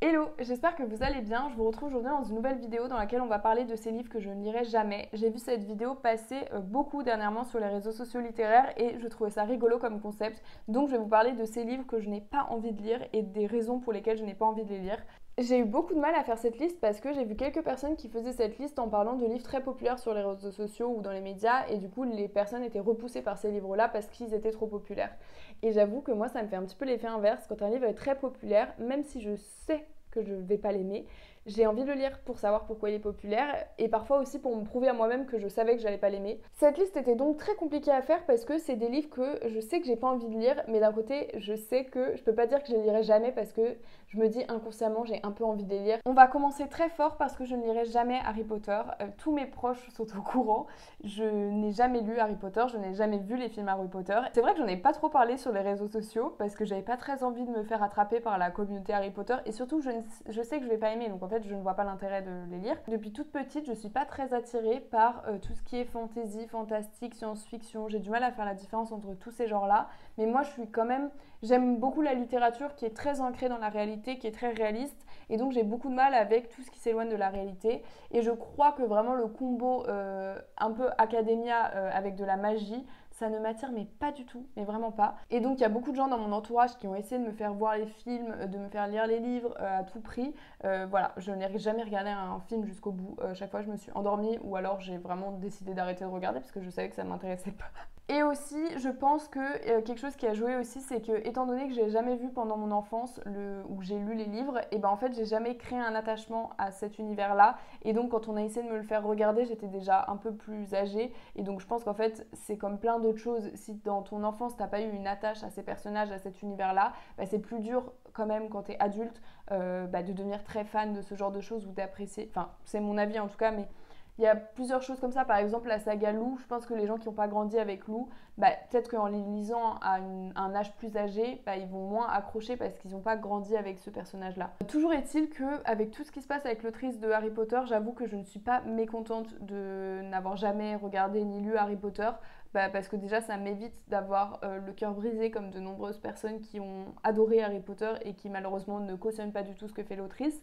Hello, j'espère que vous allez bien. Je vous retrouve aujourd'hui dans une nouvelle vidéo dans laquelle on va parler de ces livres que je ne lirai jamais. J'ai vu cette vidéo passer beaucoup dernièrement sur les réseaux sociaux littéraires et je trouvais ça rigolo comme concept. Donc je vais vous parler de ces livres que je n'ai pas envie de lire et des raisons pour lesquelles je n'ai pas envie de les lire. J'ai eu beaucoup de mal à faire cette liste parce que j'ai vu quelques personnes qui faisaient cette liste en parlant de livres très populaires sur les réseaux sociaux ou dans les médias et du coup les personnes étaient repoussées par ces livres-là parce qu'ils étaient trop populaires. Et j'avoue que moi ça me fait un petit peu l'effet inverse quand un livre est très populaire, même si je sais que je ne vais pas l'aimer, j'ai envie de le lire pour savoir pourquoi il est populaire et parfois aussi pour me prouver à moi-même que je savais que j'allais pas l'aimer. Cette liste était donc très compliquée à faire parce que c'est des livres que je sais que j'ai pas envie de lire, mais d'un côté je sais que je peux pas dire que je les lirai jamais parce que je me dis inconsciemment j'ai un peu envie de les lire. On va commencer très fort parce que je ne lirai jamais Harry Potter. Tous mes proches sont au courant. Je n'ai jamais lu Harry Potter, je n'ai jamais vu les films Harry Potter. C'est vrai que j'en ai pas trop parlé sur les réseaux sociaux parce que j'avais pas très envie de me faire attraper par la communauté Harry Potter et surtout je sais que je vais pas aimer, donc en fait je ne vois pas l'intérêt de les lire. Depuis toute petite je suis pas très attirée par tout ce qui est fantasy, fantastique, science-fiction. J'ai du mal à faire la différence entre tous ces genres là, mais moi je suis quand même, j'aime beaucoup la littérature qui est très ancrée dans la réalité, qui est très réaliste et donc j'ai beaucoup de mal avec tout ce qui s'éloigne de la réalité et je crois que vraiment le combo un peu academia avec de la magie, ça ne m'attire mais pas du tout, mais vraiment pas. Et donc il y a beaucoup de gens dans mon entourage qui ont essayé de me faire voir les films, de me faire lire les livres à tout prix. Voilà, je n'ai jamais regardé un film jusqu'au bout. Chaque fois je me suis endormie ou alors j'ai vraiment décidé d'arrêter de regarder parce que je savais que ça ne m'intéressait pas. Et aussi, je pense que quelque chose qui a joué aussi, c'est que étant donné que j'ai jamais vu pendant mon enfance où j'ai lu les livres, et ben en fait j'ai jamais créé un attachement à cet univers-là. Et donc quand on a essayé de me le faire regarder, j'étais déjà un peu plus âgée. Et donc je pense qu'en fait c'est comme plein d'autres choses. Si dans ton enfance t'as pas eu une attache à ces personnages, à cet univers-là, bah, c'est plus dur quand même quand t'es adulte de devenir très fan de ce genre de choses ou d'apprécier. Enfin c'est mon avis en tout cas, mais il y a plusieurs choses comme ça, par exemple la saga Lou, je pense que les gens qui n'ont pas grandi avec Lou, peut-être qu'en les lisant à un âge plus âgé, ils vont moins accrocher parce qu'ils n'ont pas grandi avec ce personnage-là. Toujours est-il qu'avec tout ce qui se passe avec l'autrice de Harry Potter, j'avoue que je ne suis pas mécontente de n'avoir jamais regardé ni lu Harry Potter, parce que déjà ça m'évite d'avoir le cœur brisé comme de nombreuses personnes qui ont adoré Harry Potter et qui malheureusement ne cautionnent pas du tout ce que fait l'autrice.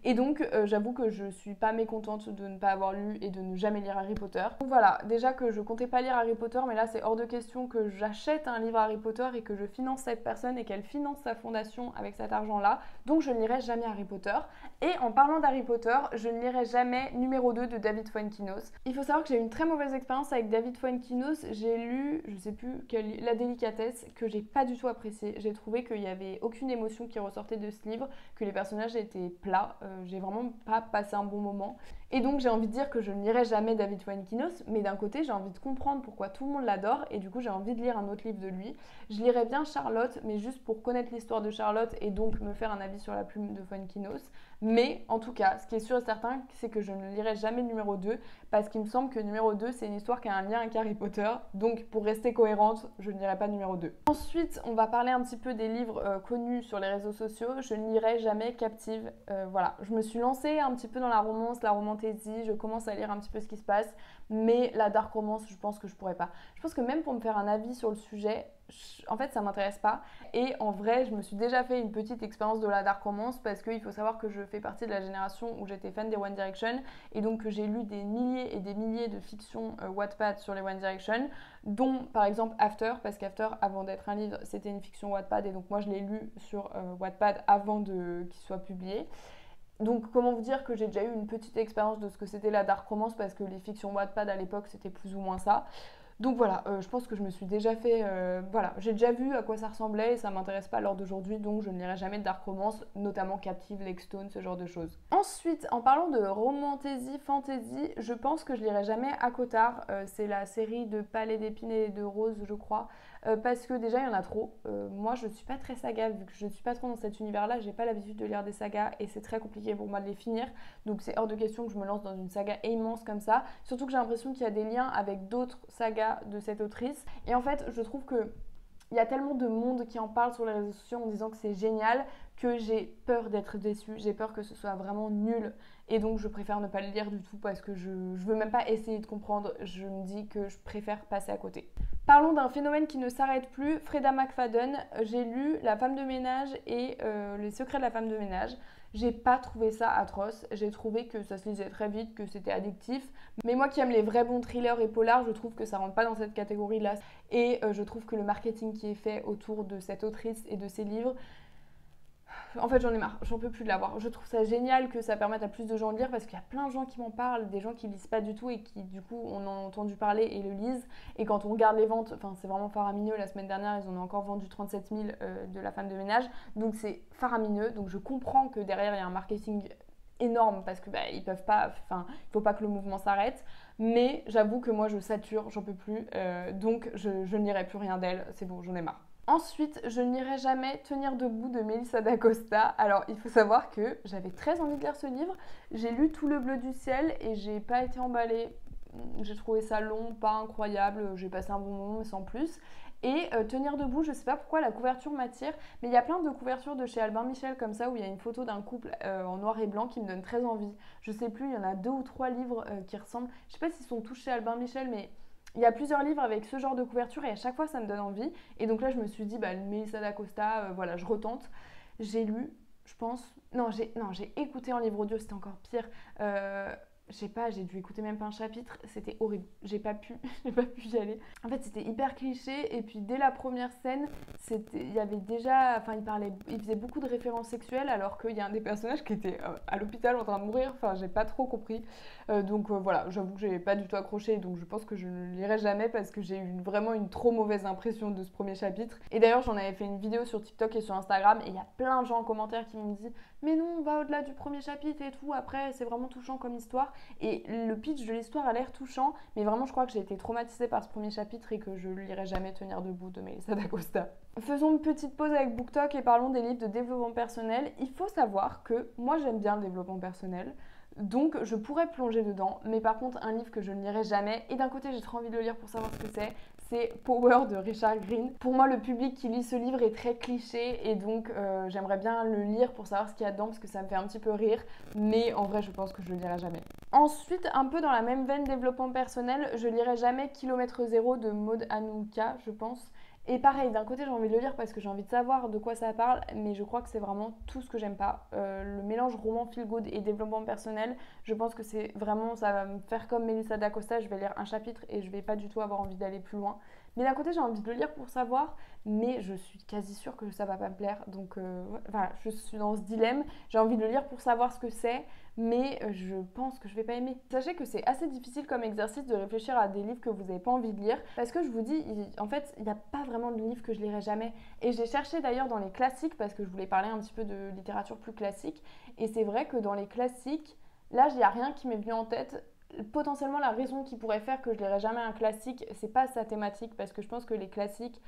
Et donc j'avoue que je suis pas mécontente de ne pas avoir lu et de ne jamais lire Harry Potter. Donc voilà, déjà que je comptais pas lire Harry Potter, mais là c'est hors de question que j'achète un livre Harry Potter et que je finance cette personne et qu'elle finance sa fondation avec cet argent-là. Donc je ne lirai jamais Harry Potter. Et en parlant d'Harry Potter, je ne lirai jamais numéro 2 de David Fuenkinos. Il faut savoir que j'ai eu une très mauvaise expérience avec David Fuenkinos. J'ai lu, je sais plus, La Délicatesse, que j'ai pas du tout apprécié. J'ai trouvé qu'il y avait aucune émotion qui ressortait de ce livre, que les personnages étaient plats. J'ai vraiment pas passé un bon moment. Et donc j'ai envie de dire que je ne lirai jamais David Fuenkinos, mais d'un côté j'ai envie de comprendre pourquoi tout le monde l'adore et du coup j'ai envie de lire un autre livre de lui. Je lirai bien Charlotte, mais juste pour connaître l'histoire de Charlotte et donc me faire un avis sur la plume de Fuenkinos. Mais en tout cas, ce qui est sûr et certain, c'est que je ne lirai jamais numéro 2 parce qu'il me semble que numéro 2 c'est une histoire qui a un lien avec Harry Potter. Donc pour rester cohérente, je ne lirai pas numéro 2. Ensuite, on va parler un petit peu des livres connus sur les réseaux sociaux. Je ne lirai jamais Captive. Voilà, je me suis lancée un petit peu dans la romance, la romantasy, je commence à lire un petit peu ce qui se passe, mais la dark romance, je pense que je pourrais pas. Je pense que même pour me faire un avis sur le sujet, en fait ça m'intéresse pas. Et en vrai je me suis déjà fait une petite expérience de la dark romance parce qu'il faut savoir que je fais partie de la génération où j'étais fan des One Direction et donc que j'ai lu des milliers et des milliers de fictions Wattpad sur les One Direction, dont par exemple After, parce qu'After avant d'être un livre c'était une fiction Wattpad et donc moi je l'ai lu sur Wattpad avant qu'il soit publié. Donc comment vous dire que j'ai déjà eu une petite expérience de ce que c'était la dark romance parce que les fictions Wattpad à l'époque c'était plus ou moins ça. Donc voilà, je pense que je me suis déjà fait... voilà, j'ai déjà vu à quoi ça ressemblait et ça m'intéresse pas à l'heure d'aujourd'hui, donc je ne lirai jamais de dark romance, notamment Captive, Lexstone, ce genre de choses. Ensuite, en parlant de romantasy, fantasy, je pense que je lirai jamais ACOTAR, c'est la série de Palais d'épines et de roses, je crois, parce que déjà il y en a trop. Moi je suis pas très saga, vu que je ne suis pas trop dans cet univers-là, j'ai pas l'habitude de lire des sagas et c'est très compliqué pour moi de les finir, donc c'est hors de question que je me lance dans une saga immense comme ça, surtout que j'ai l'impression qu'il y a des liens avec d'autres sagas de cette autrice. Et en fait, je trouve que il y a tellement de monde qui en parle sur les réseaux sociaux en disant que c'est génial que j'ai peur d'être déçue, j'ai peur que ce soit vraiment nul et donc je préfère ne pas le lire du tout parce que je veux même pas essayer de comprendre, je me dis que je préfère passer à côté. Parlons d'un phénomène qui ne s'arrête plus, Freida McFadden. J'ai lu La femme de ménage et Les secrets de la femme de ménage. J'ai pas trouvé ça atroce, j'ai trouvé que ça se lisait très vite, que c'était addictif. Mais moi qui aime les vrais bons thrillers et polars, je trouve que ça rentre pas dans cette catégorie-là. Et je trouve que le marketing qui est fait autour de cette autrice et de ses livres, en fait j'en ai marre, j'en peux plus de l'avoir. Je trouve ça génial que ça permette à plus de gens de lire parce qu'il y a plein de gens qui m'en parlent, des gens qui lisent pas du tout et qui du coup on en a entendu parler et le lisent. Et quand on regarde les ventes, enfin c'est vraiment faramineux, la semaine dernière ils en ont encore vendu 37 000 de La femme de ménage. Donc c'est faramineux, donc je comprends que derrière il y a un marketing énorme parce que ils peuvent pas, enfin il faut pas que le mouvement s'arrête. Mais j'avoue que moi je sature, j'en peux plus, donc je ne lirai plus rien d'elle, c'est bon, j'en ai marre. Ensuite, je n'irai jamais Tenir debout de Melissa d'Acosta. Alors, il faut savoir que j'avais très envie de lire ce livre. J'ai lu Tout le bleu du ciel et j'ai pas été emballée. J'ai trouvé ça long, pas incroyable. J'ai passé un bon moment, mais sans plus. Et Tenir debout, je sais pas pourquoi la couverture m'attire, mais il y a plein de couvertures de chez Albin Michel comme ça où il y a une photo d'un couple en noir et blanc qui me donne très envie. Je sais plus, il y en a 2 ou 3 livres qui ressemblent. Je sais pas s'ils sont tous chez Albin Michel, mais il y a plusieurs livres avec ce genre de couverture et à chaque fois ça me donne envie. Et donc là je me suis dit, Melissa d'Acosta, voilà, je retente. J'ai lu, je pense, j'ai écouté en livre audio, c'était encore pire. Je sais pas, j'ai dû écouter même pas un chapitre, c'était horrible, j'ai pas pu y aller. En fait c'était hyper cliché et puis dès la première scène, il y avait déjà, enfin il faisait beaucoup de références sexuelles alors qu'il y a un des personnages qui était à l'hôpital en train de mourir, enfin j'ai pas trop compris. Donc voilà, j'avoue que j'ai pas du tout accroché, donc je pense que je ne le lirai jamais parce que j'ai eu vraiment une trop mauvaise impression de ce premier chapitre. Et d'ailleurs j'en avais fait une vidéo sur TikTok et sur Instagram et il y a plein de gens en commentaire qui m'ont dit mais non, on va au-delà du premier chapitre et tout, après c'est vraiment touchant comme histoire. Et le pitch de l'histoire a l'air touchant, mais vraiment je crois que j'ai été traumatisée par ce premier chapitre et que je ne lirai jamais Tenir debout de Melissa d'Acosta. Faisons une petite pause avec BookTok et parlons des livres de développement personnel. Il faut savoir que moi j'aime bien le développement personnel, donc je pourrais plonger dedans, mais par contre un livre que je ne lirai jamais, et d'un côté j'ai trop envie de le lire pour savoir ce que c'est Power de Richard Green. Pour moi le public qui lit ce livre est très cliché et donc j'aimerais bien le lire pour savoir ce qu'il y a dedans parce que ça me fait un petit peu rire, mais en vrai je pense que je le lirai jamais. Ensuite, un peu dans la même veine développement personnel, je lirai jamais Kilomètre Zéro de Maud Anouka, je pense. Et pareil, d'un côté j'ai envie de le lire parce que j'ai envie de savoir de quoi ça parle, mais je crois que c'est vraiment tout ce que j'aime pas. Le mélange roman feel good et développement personnel, je pense que c'est vraiment, ça va me faire comme Melissa d'Acosta, je vais lire un chapitre et je vais pas du tout avoir envie d'aller plus loin. Mais d'un côté j'ai envie de le lire pour savoir, mais je suis quasi sûre que ça va pas me plaire. Donc voilà, je suis dans ce dilemme, j'ai envie de le lire pour savoir ce que c'est, mais je pense que je vais pas aimer. Sachez que c'est assez difficile comme exercice de réfléchir à des livres que vous n'avez pas envie de lire, parce que je vous dis, en fait, il n'y a pas vraiment de livres que je lirai jamais. Et j'ai cherché d'ailleurs dans les classiques, parce que je voulais parler un petit peu de littérature plus classique, et c'est vrai que dans les classiques, là, il n'y a rien qui m'est venu en tête. Potentiellement, la raison qui pourrait faire que je lirai jamais un classique, c'est pas sa thématique, parce que je pense que les classiques,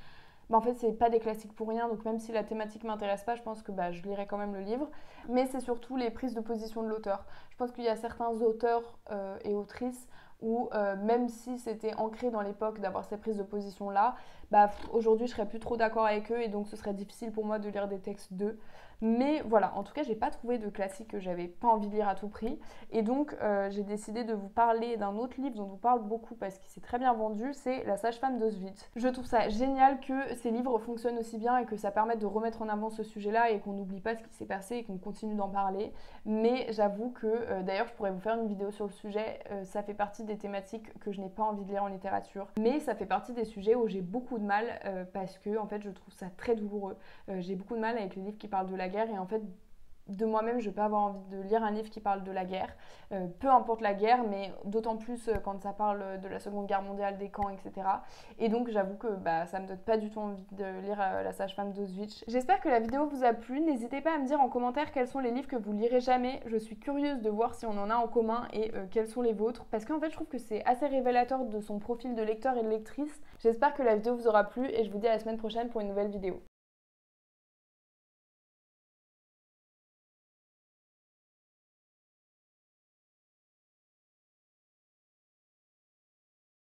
en fait, c'est pas des classiques pour rien, donc même si la thématique m'intéresse pas, je pense que je lirai quand même le livre. Mais c'est surtout les prises de position de l'auteur. Je pense qu'il y a certains auteurs et autrices où même si c'était ancré dans l'époque d'avoir ces prises de position-là, aujourd'hui je serais plus trop d'accord avec eux et donc ce serait difficile pour moi de lire des textes d'eux. Mais voilà, en tout cas, j'ai pas trouvé de classique que j'avais pas envie de lire à tout prix. Et donc, j'ai décidé de vous parler d'un autre livre dont on vous parle beaucoup parce qu'il s'est très bien vendu, c'est La sage-femme d'Auschwitz. Je trouve ça génial que ces livres fonctionnent aussi bien et que ça permette de remettre en avant ce sujet-là et qu'on n'oublie pas ce qui s'est passé et qu'on continue d'en parler. Mais j'avoue que, d'ailleurs, je pourrais vous faire une vidéo sur le sujet. Ça fait partie des thématiques que je n'ai pas envie de lire en littérature. Mais ça fait partie des sujets où j'ai beaucoup de mal parce que, en fait, je trouve ça très douloureux. J'ai beaucoup de mal avec les livres qui parlent de la guerre et en fait de moi-même je vais pas avoir envie de lire un livre qui parle de la guerre, peu importe la guerre, mais d'autant plus quand ça parle de la Seconde Guerre mondiale, des camps, etc. Et donc j'avoue que ça me donne pas du tout envie de lire La sage-femme d'Auschwitz. J'espère que la vidéo vous a plu, n'hésitez pas à me dire en commentaire quels sont les livres que vous lirez jamais, je suis curieuse de voir si on en a en commun et quels sont les vôtres, parce qu'en fait je trouve que c'est assez révélateur de son profil de lecteur et de lectrice. J'espère que la vidéo vous aura plu et je vous dis à la semaine prochaine pour une nouvelle vidéo.